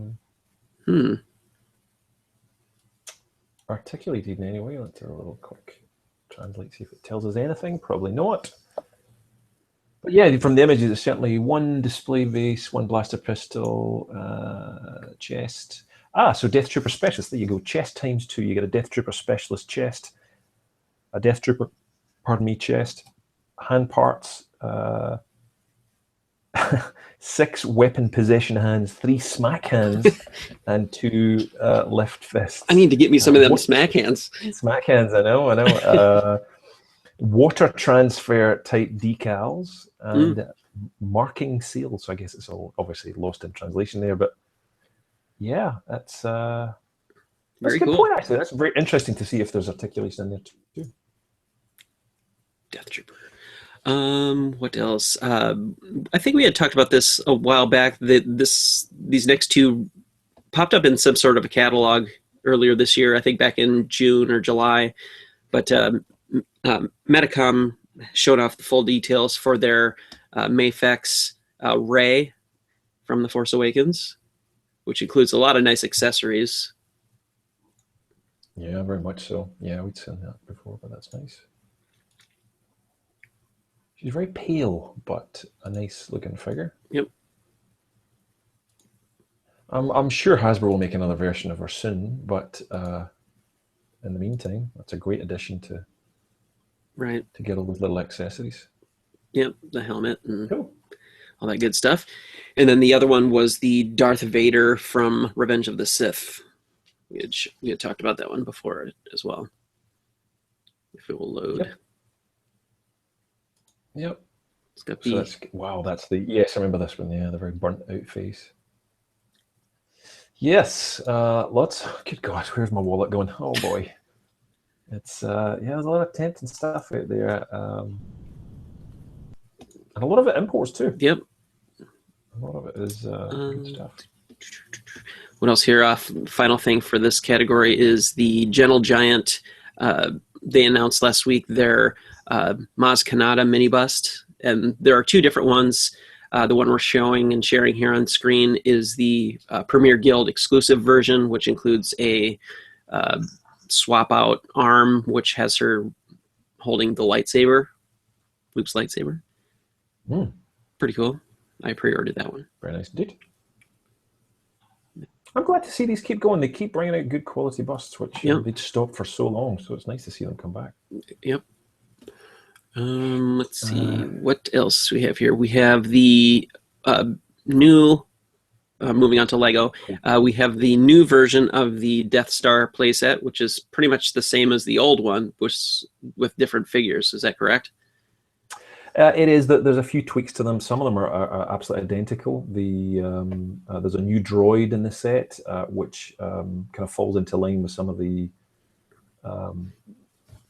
articulated in any way. Let's do a little quick translate, see if it tells us anything. Probably not. But yeah, from the images, it's certainly 1 display base, 1 blaster pistol, chest. So Death Trooper Specialist. There you go. Chest times 2. You get a Death Trooper Specialist chest, a Death Trooper, chest, hand parts, 6 weapon possession hands, 3 smack hands, and 2 left fists. I need to get me some of them smack hands. Smack hands, I know. Water transfer type decals and marking seals. So I guess it's all obviously lost in translation there, but yeah, that's a good point, actually. That's very interesting to see if there's articulation in there too. Death Trooper. What else? I think we had talked about this a while back, that these next 2 popped up in some sort of a catalog earlier this year, I think back in June or July, but Metacom showed off the full details for their Mayfex Rey from The Force Awakens, which includes a lot of nice accessories. Yeah, very much so. Yeah, we'd seen that before, but that's nice. She's very pale, but a nice looking figure. Yep. I'm sure Hasbro will make another version of her soon, but in the meantime, that's a great addition to get all those little accessories. Yep, the helmet and all that good stuff. And then the other one was the Darth Vader from Revenge of the Sith. We had talked about that one before as well. If it will load. Yep. It's got that's the yes, I remember this one. Yeah, the very burnt out face. Yes, lots. Good God, where's my wallet going? Oh boy, it's yeah, there's a lot of tempting stuff out there, and a lot of it imports too. Yep. A lot of it is good stuff. What else here? Final thing for this category is the Gentle Giant. They announced last week their Maz Kanata mini bust, and there are two different ones. The one we're showing and sharing here on screen is the Premier Guild exclusive version, which includes a swap out arm, which has her holding the lightsaber, Luke's lightsaber. Pretty cool. I pre-ordered that one. Very nice indeed. I'm glad to see these keep going. They keep bringing out good quality busts, which they'd stopped for so long. So it's nice to see them come back. Yep. Let's see what else we have here. We have the new. Moving on to Lego, we have the new version of the Death Star playset, which is pretty much the same as the old one, with different figures. Is that correct? It is. There's a few tweaks to them. Some of them are absolutely identical. There's a new droid in the set, which kind of falls into line with some of the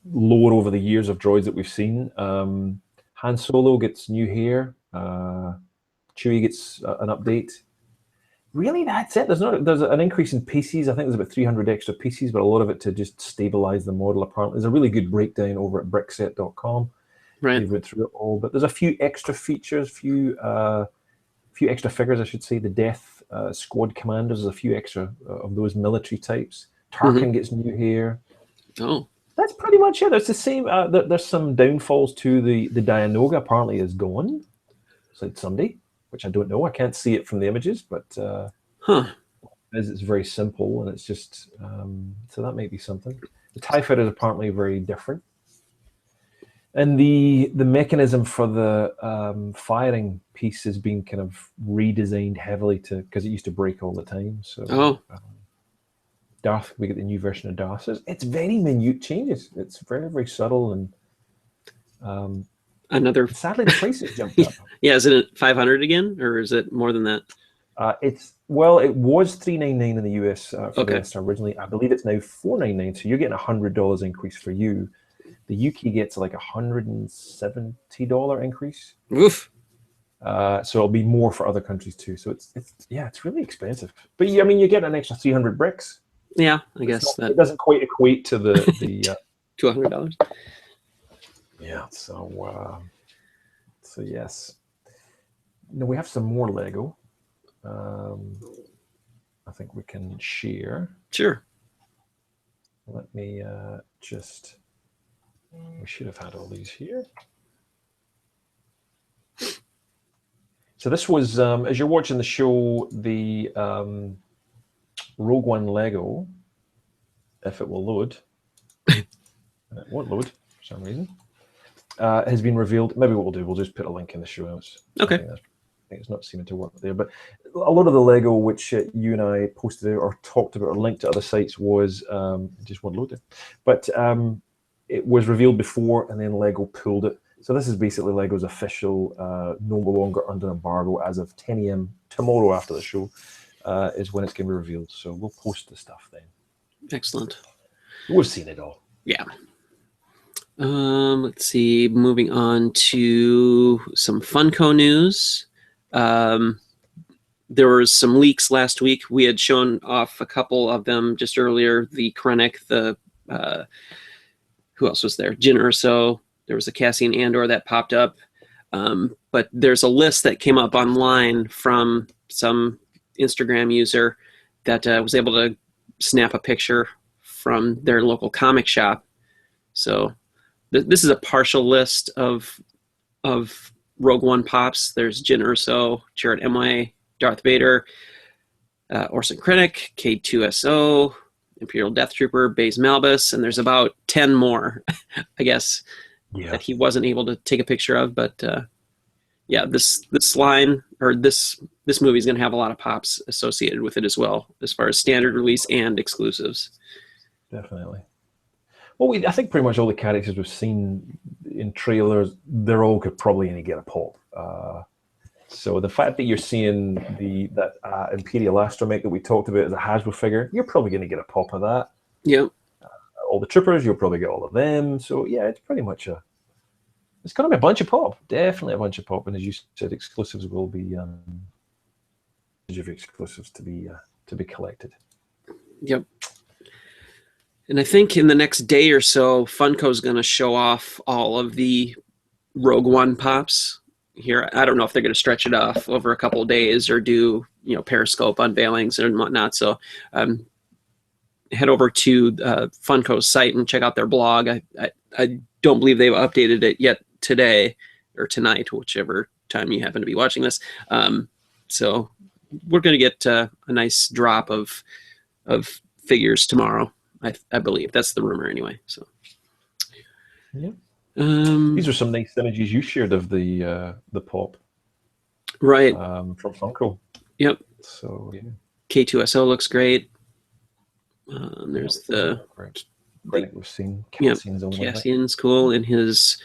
lore over the years of droids that we've seen. Han Solo gets new hair. Chewie gets an update. Really, that's it. There's an increase in pieces. I think there's about 300 extra pieces, but a lot of it to just stabilize the model. Apparently, there's a really good breakdown over at brickset.com. Right. They've went through it all, but there's a few extra features, few extra figures, I should say. The Death Squad commanders, there's a few extra of those military types. Tarkin gets new hair. Oh, that's pretty much it. There's the same. There's some downfalls to the Dianoga. Apparently, is gone. Said Sunday, which I don't know. I can't see it from the images, but it's very simple, and it's just so that might be something. The TIE Fighter is apparently very different. And the mechanism for the firing piece has been kind of redesigned heavily because it used to break all the time. So Darth, we get the new version of Darth. So it's very minute changes. It's very, very subtle, and sadly the price has jumped up. Yeah, is it 500 again, or is it more than that? It was $399 in the US for the Star originally. I believe it's now $499. So you're getting $100 increase for you. The UK gets like $170 increase. Oof. So it'll be more for other countries too. So it's really expensive. But I mean, you get an extra 300 bricks. Yeah, I guess it doesn't quite equate to the $200. Yeah. So yes. Now we have some more Lego. I think we can share. Sure. Let me just. We should have had all these here. So this was, as you're watching the show, the Rogue One Lego, if it will load, and it won't load for some reason, has been revealed. Maybe what we'll do, we'll just put a link in the show notes. Okay. I think it's not seeming to work there, but a lot of the Lego which you and I posted or talked about or linked to other sites was, just won't load it, but it was revealed before and then Lego pulled it. So this is basically Lego's official, no longer under embargo as of 10 a.m. tomorrow after the show is when it's going to be revealed. So we'll post the stuff then. Excellent. We've seen it all. Yeah. Let's see. Moving on to some Funko news. There were some leaks last week. We had shown off a couple of them just earlier. The Krennic, who else was there? Jyn Erso. There was a Cassian Andor that popped up. But there's a list that came up online from some Instagram user that was able to snap a picture from their local comic shop. So this is a partial list of Rogue One pops. There's Jyn Erso, Chirrut Îmwe, Darth Vader, Orson Krennic, K2SO, Imperial Deathtrooper, Baze Malbus, and there's about 10 more, I guess, that he wasn't able to take a picture of. But yeah, this line or this movie is going to have a lot of pops associated with it as well, as far as standard release and exclusives. Definitely. Well, I think pretty much all the characters we've seen in trailers, they're all could probably only get a pop. So the fact that you're seeing that Imperial Astromech that we talked about as a Hasbro figure, you're probably going to get a pop of that. Yeah. All the troopers, you'll probably get all of them. So yeah, it's pretty much it's going to be a bunch of pop. Definitely a bunch of pop. And as you said, exclusives will be exclusives to be collected. Yep. And I think in the next day or so, Funko's going to show off all of the Rogue One pops here. I don't know if they're going to stretch it off over a couple of days or do, Periscope unveilings and whatnot. So head over to Funko's site and check out their blog. I don't believe they've updated it yet today or tonight, whichever time you happen to be watching this. So we're going to get a nice drop of figures tomorrow. I believe that's the rumor anyway. So yeah, these are some nice images you shared of the pop, right? From Funko. Yep. So yeah, K2SO looks great. There's the great we've seen. Cassian's cool in his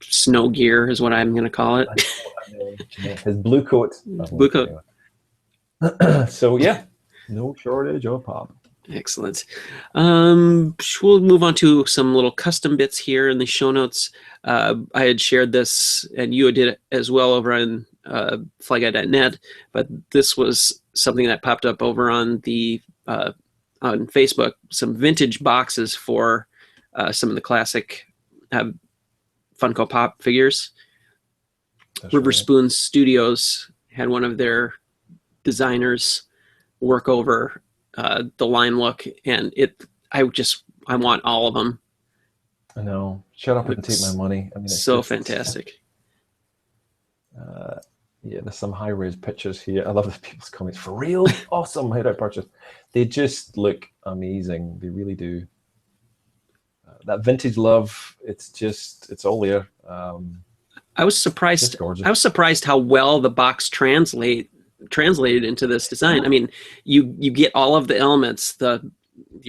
snow gear is what I'm going to call it. His blue coat. Blue coat. So yeah. No shortage of pop. Excellent. We'll move on to some little custom bits here in the show notes. I had shared this, and you did it as well over on Flyguy.net, but this was something that popped up over on the on Facebook. Some vintage boxes for some of the classic Funko Pop figures. That's River right. Spoon Studios had one of their designers work over the line look, and I want all of them. I know. Shut up and take my money. I mean, it's so just fantastic. Yeah, there's some high-res pictures here. I love the people's comments. For real? Awesome. How do I purchase? They just look amazing. They really do. That vintage love, it's all there. I was surprised. I was surprised how well the box translated into this design. I mean, you get all of the elements, the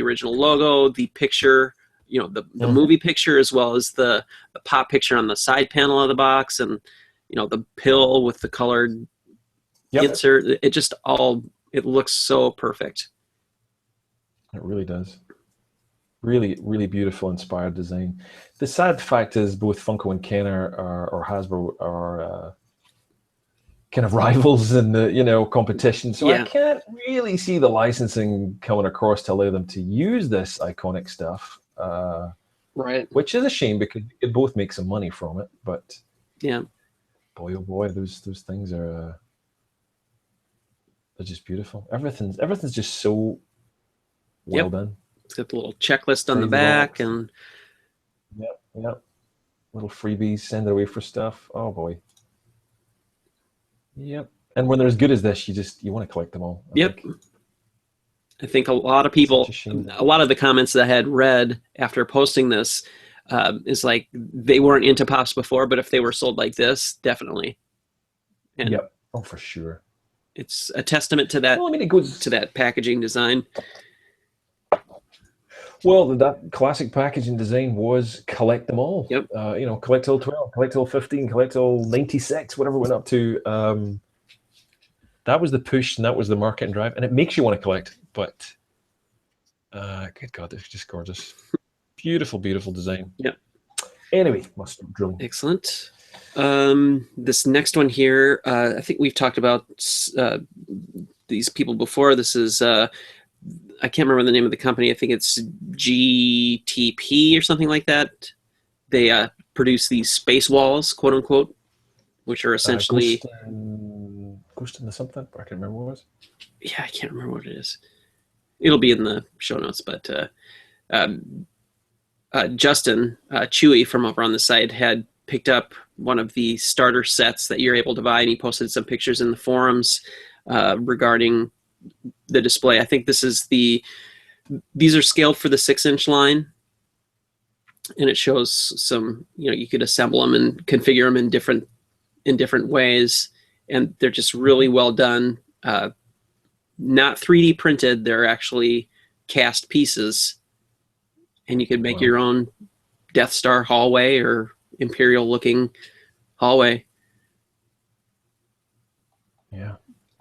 original logo, the picture, the movie picture, as well as the pop picture on the side panel of the box, and the pill with the colored insert. It looks so perfect. It really does. Really, really beautiful, inspired design. The sad fact is both Funko and Kenner or Hasbro are kind of rivals in the competition. So I can't really see the licensing coming across to allow them to use this iconic stuff. Right. Which is a shame because you could both make some money from it. But yeah, boy, oh boy, those things are they're just beautiful. Everything's just so well done. It's got the little checklist on the back and yep. Little freebies, send it away for stuff. Oh boy. Yep. And when they're as good as this, you want to collect them all. I think a lot of people, a lot of the comments that I had read after posting this is like they weren't into pops before, but if they were sold like this, definitely. And yep. Oh, for sure. It's a testament to that. Well, I mean, it goes to that packaging design. Well, that classic packaging design was collect them all. Yep. Collect till 12, collect till 15, collect till 96, whatever it went up to. That was the push, and that was the market and drive, and it makes you want to collect. But good God, it's just gorgeous, beautiful, beautiful design. Yep. Anyway, must stop drilling. Excellent. This next one here, I think we've talked about these people before. This is. I can't remember the name of the company. I think it's GTP or something like that. They produce these space walls, quote unquote, which are essentially Ghost in the something. I can't remember what it was. Yeah, I can't remember what it is. It'll be in the show notes, but Justin Chewy from over on the site had picked up one of the starter sets that you're able to buy, and he posted some pictures in the forums regarding the display. I think these are scaled for the 6-inch line, and it shows some, you could assemble them and configure them in different ways, and they're just really well done. Not 3D printed, they're actually cast pieces, and you could make your own Death Star hallway or Imperial looking hallway. Yeah.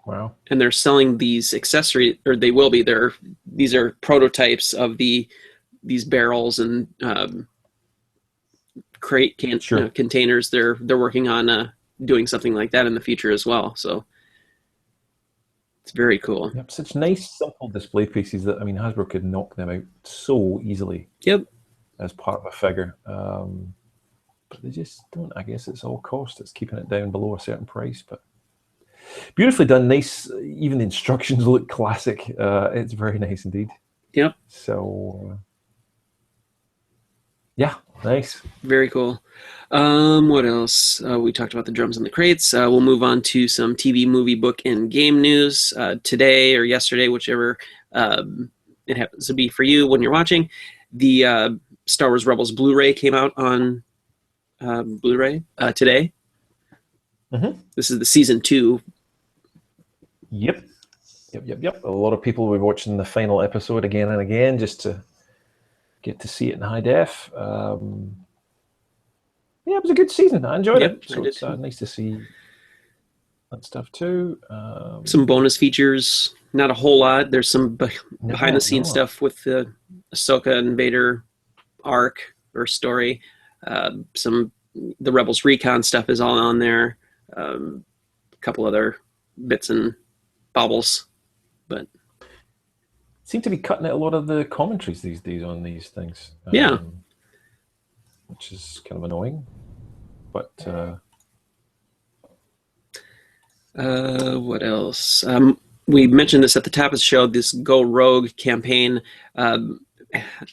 Wow. And they're selling these accessories, or they will be. These are prototypes of these barrels and containers. They're working on doing something like that in the future as well. So it's very cool. Yep, such nice, simple display pieces that, I mean, Hasbro could knock them out so easily. Yep. As part of a figure. But they just don't. I guess it's all cost. It's keeping it down below a certain price. But beautifully done. Nice. Even the instructions look classic. It's very nice indeed. Yep. So, yeah, nice. Very cool. What else? We talked about the drums and the crates. We'll move on to some TV, movie, book, and game news today or yesterday, whichever it happens to be for you when you're watching. The Star Wars Rebels Blu-ray came out on Blu-ray today. Mm-hmm. This is the season 2. Yep. A lot of people will be watching the final episode again and again just to get to see it in high def. Yeah, it was a good season. I enjoyed it. So it's nice to see that stuff too. Some bonus features. Not a whole lot. There's some behind-the-scenes stuff with the Ahsoka and Vader arc or story. The Rebels Recon stuff is all on there. A couple other bits and bobbles, but seem to be cutting out a lot of the commentaries these days on these things. Yeah, which is kind of annoying. But what else? We mentioned this at the top of the show. This Go Rogue campaign.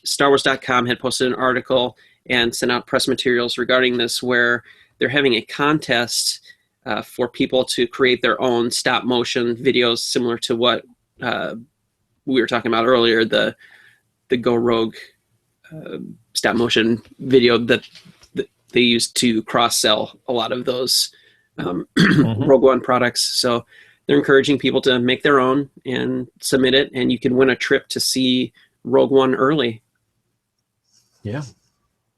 StarWars.com had posted an article and sent out press materials regarding this, where they're having a contest for people to create their own stop motion videos, similar to what we were talking about earlier, the Go Rogue stop motion video that they used to cross sell a lot of those Rogue One products. So they're encouraging people to make their own and submit it, and you can win a trip to see Rogue One early. Yeah.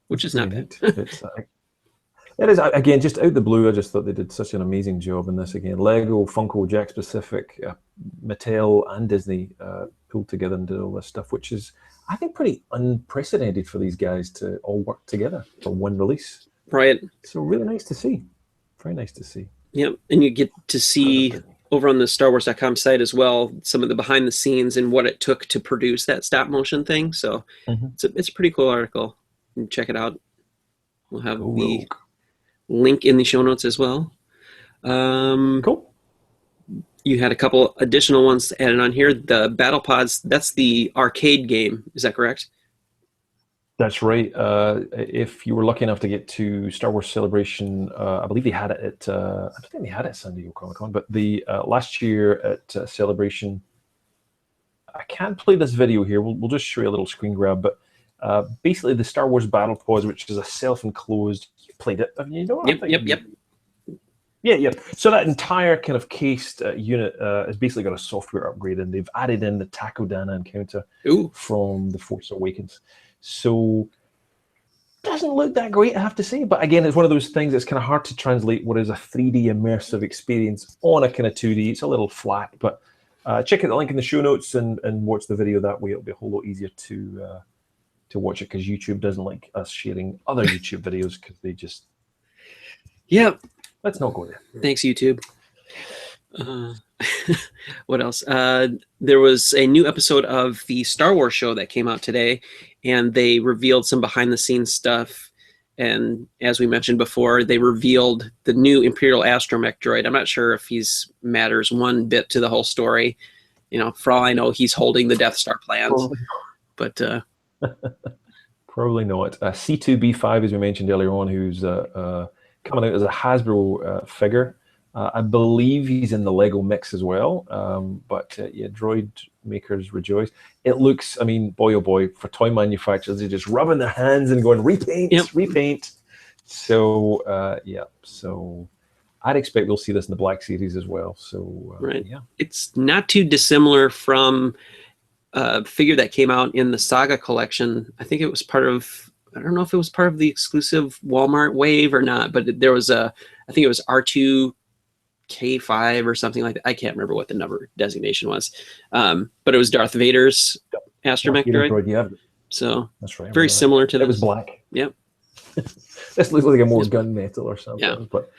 Which is not bad. It is, again, just out the blue. I just thought they did such an amazing job in this. Again, Lego, Funko, Jakks Pacific, Mattel, and Disney pulled together and did all this stuff, which is, I think, pretty unprecedented for these guys to all work together for one release. Right. So really nice to see. Very nice to see. Yep, and you get to see over on the StarWars.com site as well some of the behind the scenes and what it took to produce that stop motion thing. So it's a pretty cool article. You can check it out. We'll have the link in the show notes as well. Cool. You had a couple additional ones added on here. The Battle Pods, that's the arcade game. Is that correct? That's right. If you were lucky enough to get to Star Wars Celebration, I believe they had it at, I don't think they had it at San Diego Comic-Con, but the last year at Celebration, I can't play this video here. We'll just show you a little screen grab, but basically the Star Wars Battle Pods, which is a self-enclosed, you played it, you know? Yep. Yeah. So that entire kind of cased unit has basically got a software upgrade, and they've added in the Takodana encounter from The Force Awakens. So doesn't look that great, I have to say. But again, it's one of those things that's kind of hard to translate what is a 3D immersive experience on a kind of 2D. It's a little flat, but check out the link in the show notes and watch the video that way. It'll be a whole lot easier to watch it, because YouTube doesn't like us sharing other YouTube videos, because they just... Yeah. Let's not go there. Thanks, YouTube. What else? There was a new episode of the Star Wars show that came out today, and they revealed some behind-the-scenes stuff. And as we mentioned before, they revealed the new Imperial Astromech droid. I'm not sure if he's matters one bit to the whole story. You know, for all I know, he's holding the Death Star plans. But probably not. C2B5, as we mentioned earlier on, who's coming out as a Hasbro figure. I believe he's in the Lego mix as well. But yeah, droid makers rejoice. It looks, I mean, boy oh boy, for toy manufacturers, they're just rubbing their hands and going, repaint, repaint. So yeah, so I'd expect we'll see this in the Black Series as well. So yeah, it's not too dissimilar from a figure that came out in the Saga collection. I think it was part of I don't know if it was part of the exclusive Walmart wave or not, but there was I think it was R2K5 or something like that. I can't remember what the number designation was. But it was Darth Vader's astromech droid. Yeah, so that's right. Very similar to this. It was black. Yep. This looks like a more gunmetal or something. Yeah. But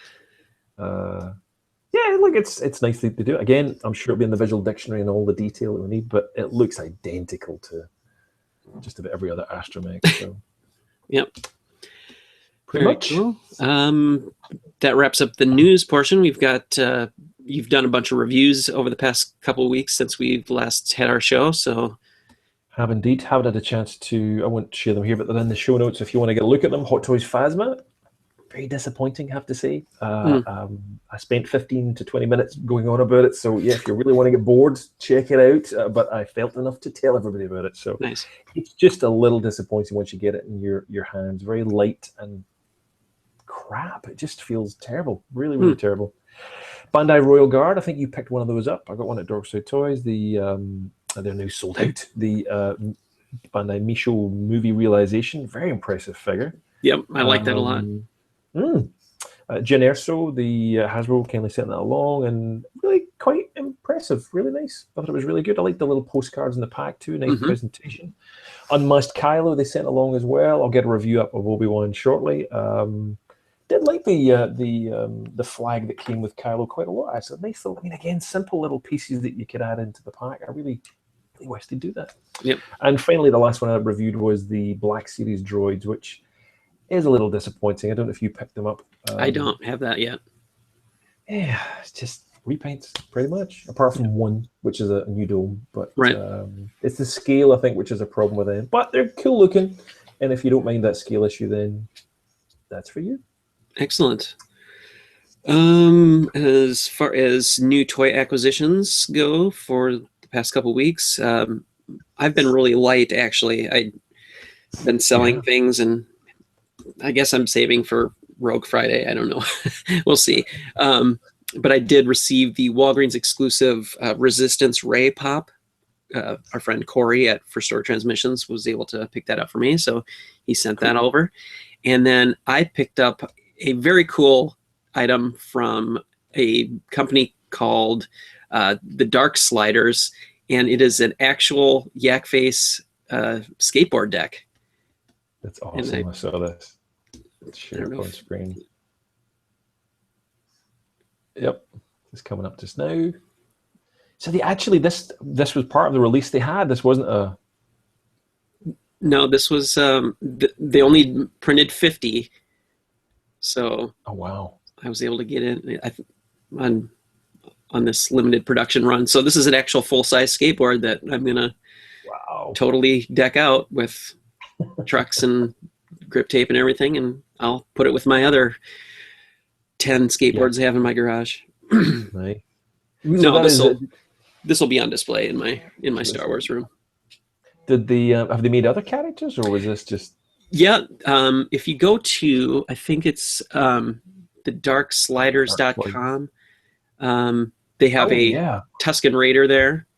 yeah, look, it's nice to do it. Again, I'm sure it'll be in the visual dictionary and all the detail that we need, but it looks identical to just about every other astromech. So. Yep. Pretty much. Cool. That wraps up the news portion. We've got you've done a bunch of reviews over the past couple of weeks since we've last had our show. So have indeed. Haven't had a chance to. I won't share them here, but they're in the show notes if you want to get a look at them. Hot Toys Phasma. Very disappointing, I have to say. I spent 15 to 20 minutes going on about it. So yeah, if you really want to get bored, check it out. But I felt enough to tell everybody about it. So nice. It's just a little disappointing once you get it in your hands. Very light and crap. It just feels terrible. Really, really terrible. Bandai Royal Guard. I think you picked one of those up. I got one at Dork Side Toys. They're now sold out. The Bandai Micho movie realization. Very impressive figure. Yep, I like that a lot. Jyn Erso, the Hasbro kindly sent that along, and really quite impressive, really nice. I thought it was really good. I like the little postcards in the pack too, nice presentation. Unmasked Kylo they sent along as well. I'll get a review up of Obi-Wan shortly. Did like the flag that came with Kylo quite a lot. It's a nice little, I mean, again, simple little pieces that you could add into the pack. I really wish they'd do that. Yep. And finally, the last one I reviewed was the Black Series droids, which is a little disappointing. I don't know if you picked them up. I don't have that yet. Yeah, it's just repaints pretty much, apart from one, which is a new dome. But right. It's the scale, I think, which is a problem with them. But they're cool looking, and if you don't mind that scale issue, then that's for you. Excellent. As far as new toy acquisitions go for the past couple of weeks, I've been really light, actually. I've been selling things, and I guess I'm saving for Rogue Friday. I don't know. We'll see. But I did receive the Walgreens exclusive Resistance Ray Pop. Our friend Corey at First Store Transmissions was able to pick that up for me, so he sent that over. And then I picked up a very cool item from a company called the Dark Sliders, and it is an actual Yakface skateboard deck. That's awesome. I saw this. Share on screen. Yep, it's coming up just now. So they actually this was part of the release they had. This wasn't a. No, this was they only printed 50. So. Oh wow! I was able to get in on this limited production run. So this is an actual full size skateboard that I'm gonna totally deck out with trucks and grip tape and everything, and I'll put it with my other 10 skateboards I have in my garage. Nice. No, this will be on display in my Star Wars room. Did the have they made other characters, or was this just? Yeah. If you go to, I think it's the darksliders.com. They have a Tusken Raider there.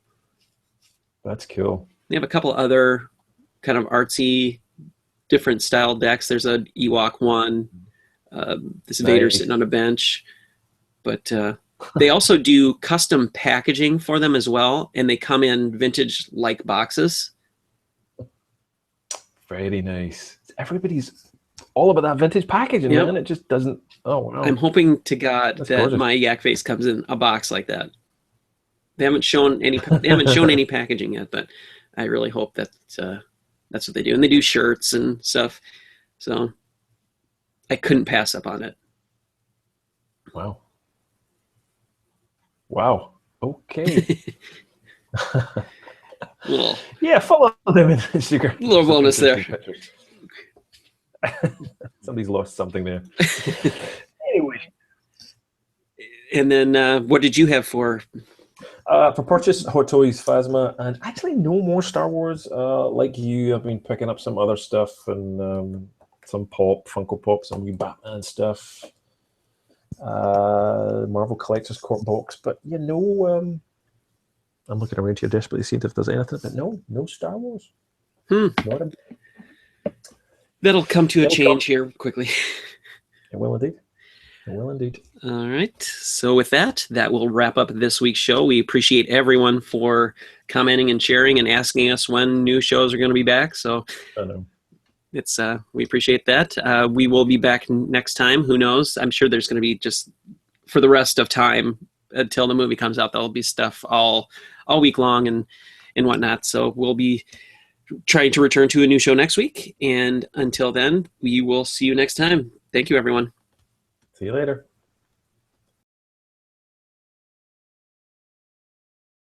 That's cool. They have a couple other kind of artsy, different style decks. There's an Ewok one. This Vader sitting on a bench. But they also do custom packaging for them as well, and they come in vintage-like boxes. Very nice. Everybody's all about that vintage packaging, man. It just doesn't. Oh wow! I'm hoping to God that gorgeous. My Yakface comes in a box like that. They haven't shown any. They haven't shown any packaging yet, but I really hope that that's what they do. And they do shirts and stuff. So I couldn't pass up on it. Wow. Wow. Okay. Follow them in Instagram. Little bonus there. Somebody's lost something there. Anyway. And then what did you have for purchase? Hot Toys Phasma, and actually no more Star Wars. Like you, I've been picking up some other stuff and some Funko Pop, some new Batman stuff. Marvel Collector's Court box, but I'm looking around here desperately to see if there's anything, but no Star Wars. That'll come to a change here quickly. It will indeed. It will indeed. All right. So with that, that will wrap up this week's show. We appreciate everyone for commenting and sharing and asking us when new shows are going to be back. So I know. it's we appreciate that. We will be back next time. Who knows? I'm sure there's going to be just for the rest of time until the movie comes out. There'll be stuff all week long and whatnot. So we'll be trying to return to a new show next week. And until then, we will see you next time. Thank you, everyone. See you later.